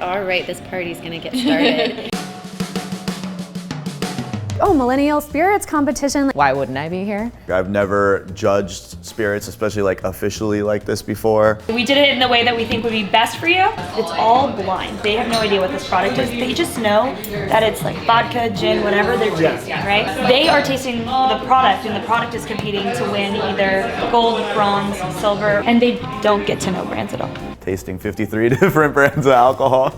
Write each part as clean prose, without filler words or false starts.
All right, this party's gonna get started. Oh, Millennial Spirits competition. Why wouldn't I be here? I've never judged spirits, especially like officially like this before. We did it in the way that we think would be best for you. It's all blind. They have no idea what this product is. They just know that it's like vodka, gin, whatever they're tasting, right? They are tasting the product, and the product is competing to win either gold, bronze, silver, and they don't get to know brands at all. Tasting 53 different brands of alcohol.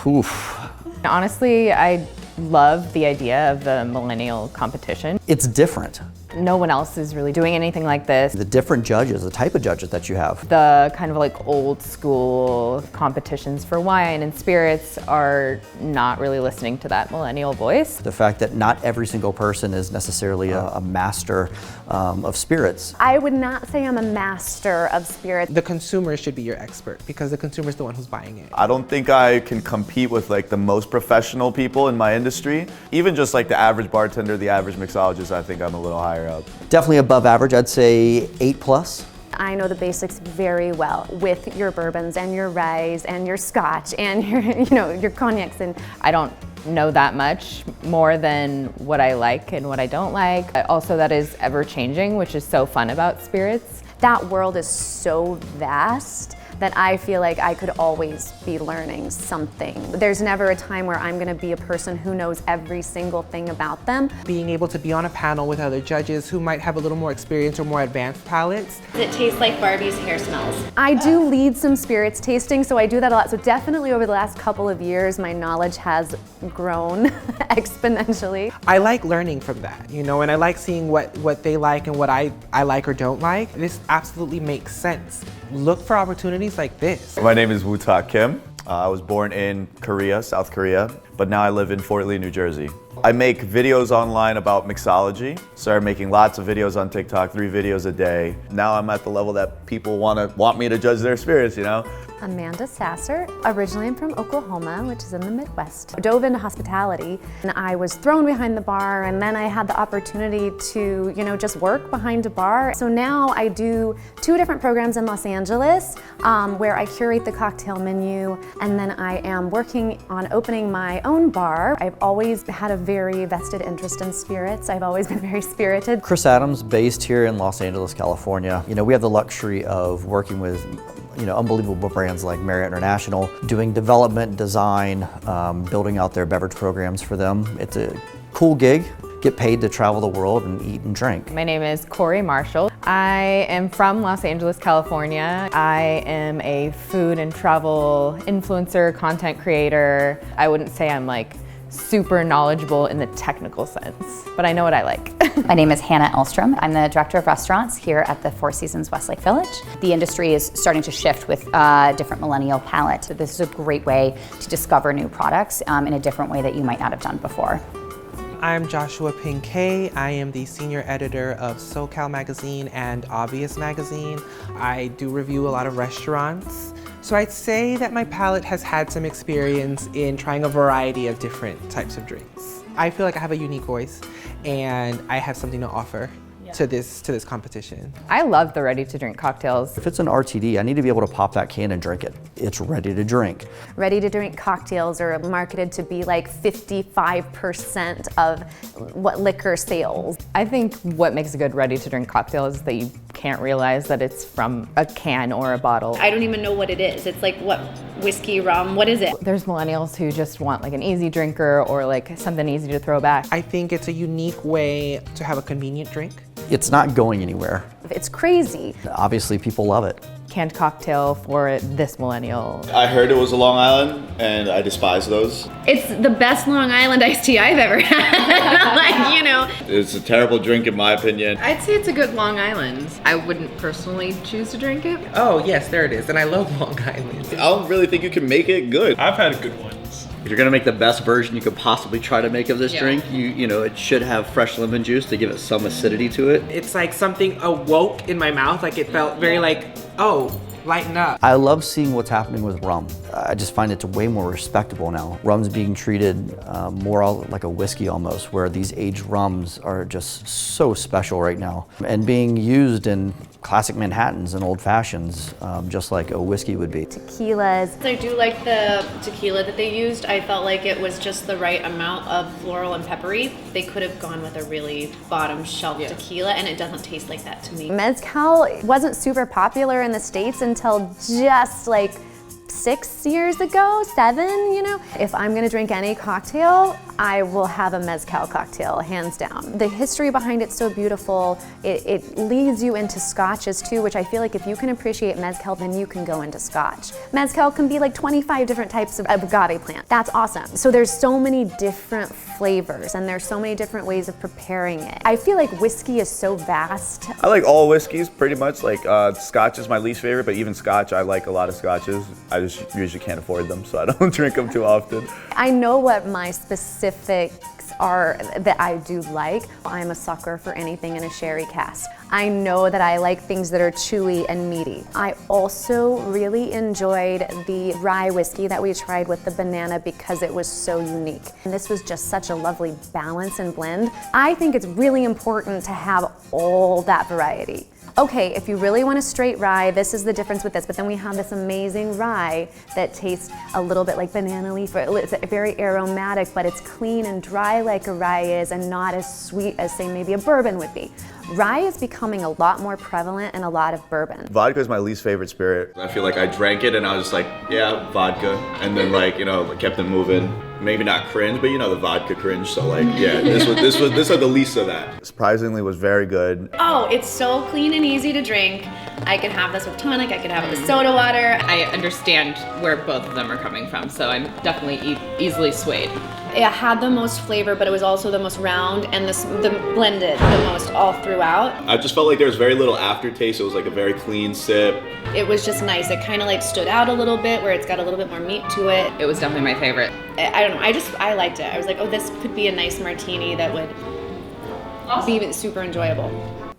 Oof. Honestly, I love the idea of the Millennial competition. It's different. No one else is really doing anything like this. The different judges, the type of judges that you have. The kind of like old school competitions for wine and spirits are not really listening to that Millennial voice. The fact that not every single person is necessarily a master of spirits. I would not say I'm a master of spirits. The consumer should be your expert because the consumer is the one who's buying it. I don't think I can compete with like the most professional people in my industry. Even just like the average bartender, the average mixologist, I think I'm a little higher up. Definitely above average, I'd say 8+. I know the basics very well with your bourbons and your ryes and your scotch and your cognacs. And I don't know that much more than what I like and what I don't like. Also, that is ever changing, which is so fun about spirits. that world is so vast that I feel like I could always be learning something. There's never a time where I'm gonna be a person who knows every single thing about them. Being able to be on a panel with other judges who might have a little more experience or more advanced palates. Does it taste like Barbie's hair smells? I do lead some spirits tasting, so I do that a lot. So definitely over the last couple of years, my knowledge has grown exponentially. I like learning from that, you know, and I like seeing what they like and what I like or don't like. This absolutely makes sense. Look for opportunities like this. My name is Wuta Kim. I was born in Korea, South Korea, but now I live in Fort Lee, New Jersey. I make videos online about mixology. Started making lots of videos on TikTok, 3 videos a day. Now I'm at the level that people want me to judge their spirits, you know? Amanda Sasser. Originally I'm from Oklahoma, which is in the Midwest. Dove into hospitality, and I was thrown behind the bar, and then I had the opportunity to, just work behind a bar. So now I do 2 different programs in Los Angeles, where I curate the cocktail menu, and then I am working on opening my own bar. I've always had a very vested interest in spirits. I've always been very spirited. Chris Adams, based here in Los Angeles, California. We have the luxury of working with unbelievable brands like Marriott International, doing development, design, building out their beverage programs for them. It's a cool gig. Get paid to travel the world and eat and drink. My name is Corey Marshall. I am from Los Angeles, California. I am a food and travel influencer, content creator. I wouldn't say I'm super knowledgeable in the technical sense, but I know what I like. My name is Hannah Elstrom. I'm the Director of Restaurants here at the Four Seasons Westlake Village. The industry is starting to shift with a different millennial palate. So this is a great way to discover new products in a different way that you might not have done before. I'm Joshua Pinkay. I am the senior editor of SoCal Magazine and Obvious Magazine. I do review a lot of restaurants. So I'd say that my palate has had some experience in trying a variety of different types of drinks. I feel like I have a unique voice and I have something to offer to this competition. I love the ready-to-drink cocktails. If it's an RTD, I need to be able to pop that can and drink it. It's ready to drink. Ready-to-drink cocktails are marketed to be like 55% of what liquor sales. I think what makes a good ready-to-drink cocktail is that you can't realize that it's from a can or a bottle. I don't even know what it is. It's like, what, whiskey, rum, what is it? There's millennials who just want an easy drinker or something easy to throw back. I think it's a unique way to have a convenient drink. It's not going anywhere. It's crazy. Obviously, people love it. Canned cocktail for this millennial. I heard it was a Long Island, and I despise those. It's the best Long Island iced tea I've ever had. It's a terrible drink in my opinion. I'd say it's a good Long Island. I wouldn't personally choose to drink it. Oh yes, there it is, and I love Long Island. I don't really think you can make it good. I've had good ones. If you're gonna make the best version you could possibly try to make of this Yeah. drink, it should have fresh lemon juice to give it some acidity to it. It's like something awoke in my mouth, it felt very oh, lighten up. I love seeing what's happening with rum. I just find it's way more respectable now. Rum's being treated more like a whiskey almost, where these aged rums are just so special right now. And being used in classic Manhattans and old fashions, just like a whiskey would be. Tequilas. I do like the tequila that they used. I felt like it was just the right amount of floral and peppery. They could have gone with a really bottom shelf tequila, and it doesn't taste like that to me. Mezcal wasn't super popular in the States until just like 6 years ago, 7, you know. If I'm gonna drink any cocktail, I will have a Mezcal cocktail, hands down. The history behind it's so beautiful. It leads you into scotches too, which I feel like if you can appreciate Mezcal, then you can go into scotch. Mezcal can be like 25 different types of agave plant. That's awesome. So there's so many different flavors and there's so many different ways of preparing it. I feel like whiskey is so vast. I like all whiskeys pretty much. Like Scotch is my least favorite, but even Scotch, I like a lot of Scotches. I just usually can't afford them, so I don't drink them too often. I know what my specifics are that I do like. I'm a sucker for anything in a sherry cask. I know that I like things that are chewy and meaty. I also really enjoyed the rye whiskey that we tried with the banana because it was so unique. And this was just such a lovely balance and blend. I think it's really important to have all that variety. Okay, if you really want a straight rye, this is the difference with this, but then we have this amazing rye that tastes a little bit like banana leaf. It's very aromatic, but it's clean and dry like a rye is and not as sweet as, say, maybe a bourbon would be. Rye is becoming a lot more prevalent in a lot of bourbon. Vodka is my least favorite spirit. I feel like I drank it and I was just like, yeah, vodka. And then like, you know, kept it moving. Maybe not cringe, but you know, the vodka cringe. So like, yeah, this was the least of that. Surprisingly was very good. Oh, it's so clean and easy to drink. I can have this with tonic, I can have it with soda water. I understand where both of them are coming from, so I'm definitely easily swayed. It had the most flavor, but it was also the most round and the blended the most all throughout. I just felt like there was very little aftertaste. It was like a very clean sip. It was just nice. It kind of like stood out a little bit where it's got a little bit more meat to it. It was definitely my favorite. I don't know, I liked it. I was like, oh, this could be a nice martini that would be super enjoyable.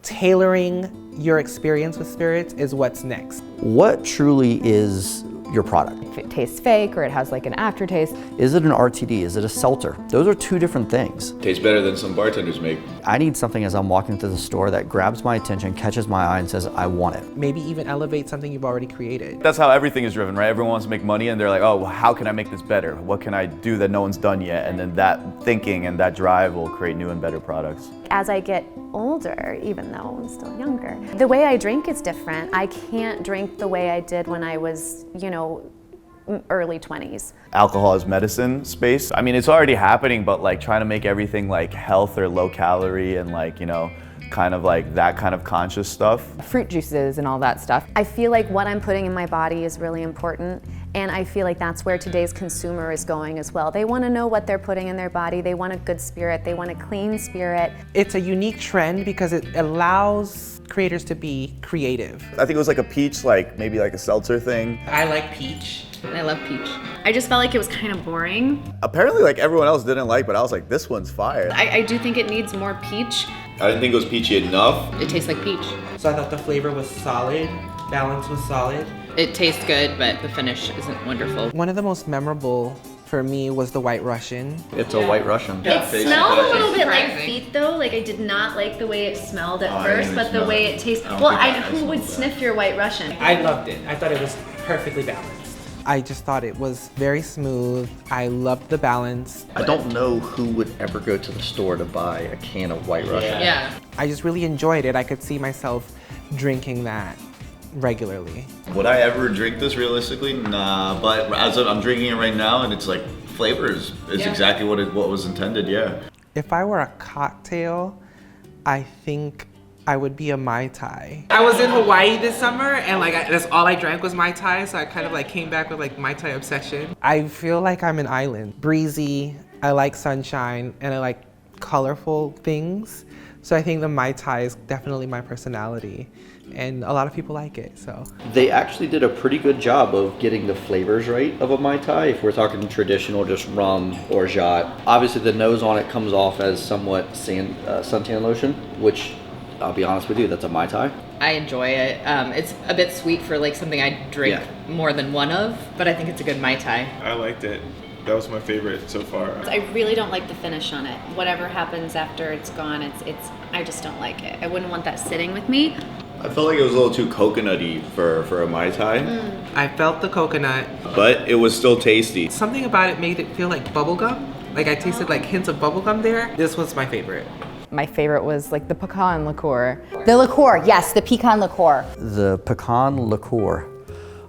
Tailoring your experience with spirits is what's next. What truly is your product? If it tastes fake or it has like an aftertaste. Is it an RTD? Is it a seltzer? Those are two different things. Tastes better than some bartenders make. I need something as I'm walking through the store that grabs my attention, catches my eye, and says, I want it. Maybe even elevate something you've already created. That's how everything is driven, right? Everyone wants to make money and they're like, oh, well, how can I make this better? What can I do that no one's done yet? And then that thinking and that drive will create new and better products. As I get older, even though I'm still younger, the way I drink is different. I can't drink the way I did when I was, you know, early 20s. Alcohol is medicine space. I mean, it's already happening, but like trying to make everything like health or low calorie and like, you know, kind of like that kind of conscious stuff. Fruit juices and all that stuff. I feel like what I'm putting in my body is really important, and I feel like that's where today's consumer is going as well. They want to know what they're putting in their body. They want a good spirit. They want a clean spirit. It's a unique trend because it allows creators to be creative. I think it was like a peach, like maybe like a seltzer thing. I like peach. I love peach. I just felt like it was kind of boring. Apparently like everyone else didn't like, but I was like, this one's fire. I do think it needs more peach. I didn't think it was peachy enough. It tastes like peach. So I thought the flavor was solid, balance was solid. It tastes good, but the finish isn't wonderful. One of the most memorable for me was the White Russian. It's a White Russian. It smelled a little bit like Surprising. feet though. Like I did not like the way it smelled at I first, didn't but the smell way it. it tastes. I don't Well, think I who would smelled it. sniff your White Russian? I loved it. I thought it was perfectly balanced. I just thought it was very smooth. I loved the balance. I don't know who would ever go to the store to buy a can of White Russian. Yeah. I just really enjoyed it. I could see myself drinking that regularly. Would I ever drink this realistically? Nah, but as I'm drinking it right now and it's like flavor is exactly what was intended, yeah. If I were a cocktail, I think I would be a Mai Tai. I was in Hawaii this summer and like that's all I drank was Mai Tai, so I kind of like came back with like Mai Tai obsession. I feel like I'm an island. Breezy, I like sunshine, and I like colorful things. So I think the Mai Tai is definitely my personality, and a lot of people like it, so. They actually did a pretty good job of getting the flavors right of a Mai Tai. If we're talking traditional, just rum or jat. Obviously the nose on it comes off as somewhat suntan lotion, which I'll be honest with you, that's a Mai Tai. I enjoy it. It's a bit sweet for like something I drink more than one of, but I think it's a good Mai Tai. I liked it. That was my favorite so far. I really don't like the finish on it. Whatever happens after it's gone, I just don't like it. I wouldn't want that sitting with me. I felt like it was a little too coconutty for a Mai Tai, I felt the coconut. but it was still tasty. Something about it made it feel like bubblegum. Like I tasted like hints of bubblegum there. This was my favorite. My favorite was like the pecan liqueur. The liqueur, yes, the pecan liqueur. The pecan liqueur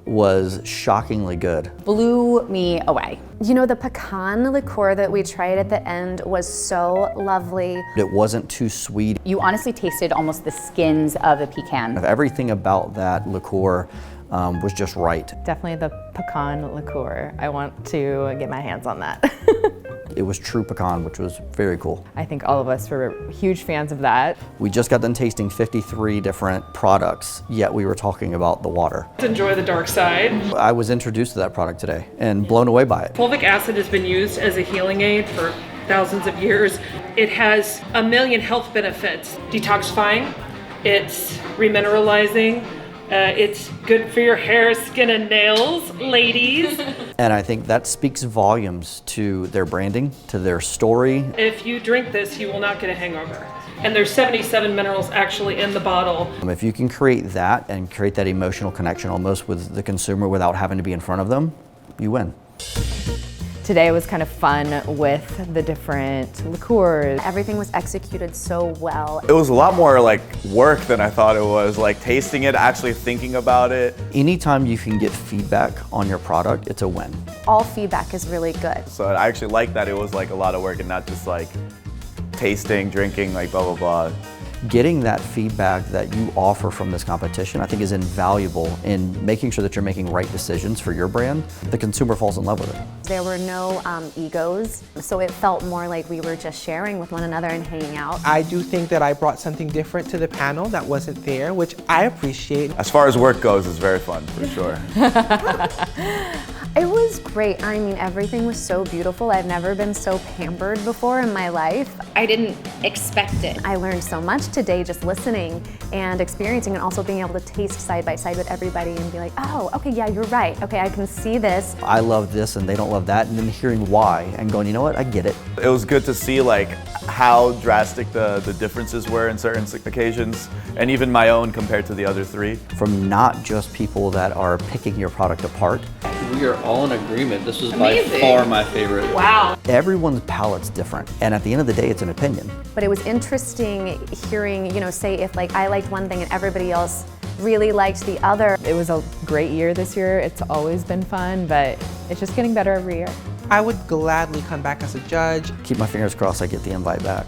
was shockingly good. Blew me away. You know, the pecan liqueur that we tried at the end was so lovely. It wasn't too sweet. You honestly tasted almost the skins of the pecan. Everything about that liqueur was just right. Definitely the pecan liqueur. I want to get my hands on that. It was true pecan, which was very cool. I think all of us were huge fans of that. We just got done tasting 53 different products, yet we were talking about the water. Enjoy the dark side. I was introduced to that product today and blown away by it. Fulvic acid has been used as a healing aid for thousands of years. It has a million health benefits. Detoxifying, it's remineralizing, it's good for your hair, skin, and nails, ladies. And I think that speaks volumes to their branding, to their story. If you drink this, you will not get a hangover. And there's 77 minerals actually in the bottle. If you can create that and create that emotional connection almost with the consumer without having to be in front of them, you win. Today was kind of fun with the different liqueurs. Everything was executed so well. It was a lot more like work than I thought it was, like tasting it, actually thinking about it. Anytime you can get feedback on your product, it's a win. All feedback is really good. So I actually like that it was like a lot of work and not just like tasting, drinking, like blah, blah, blah. Getting that feedback that you offer from this competition, I think is invaluable in making sure that you're making right decisions for your brand. The consumer falls in love with it. There were no egos, so it felt more like we were just sharing with one another and hanging out. I do think that I brought something different to the panel that wasn't there, which I appreciate. As far as work goes, it's very fun, for sure. It was great. I mean, everything was so beautiful. I've never been so pampered before in my life. I didn't expect it. I learned so much today just listening and experiencing, and also being able to taste side by side with everybody and be like, oh, okay, yeah, you're right. Okay, I can see this. I love this and they don't love that, and then hearing why and going, you know what, I get it. It was good to see like how drastic the differences were in certain occasions, and even my own compared to the other three. From not just people that are picking your product apart. We are all in agreement. This was by far my favorite. Wow. Everyone's palate's different, and at the end of the day, it's an opinion. But it was interesting hearing, you know, say if like I liked one thing and everybody else really liked the other. It was a great year this year. It's always been fun, but it's just getting better every year. I would gladly come back as a judge. Keep my fingers crossed I get the invite back.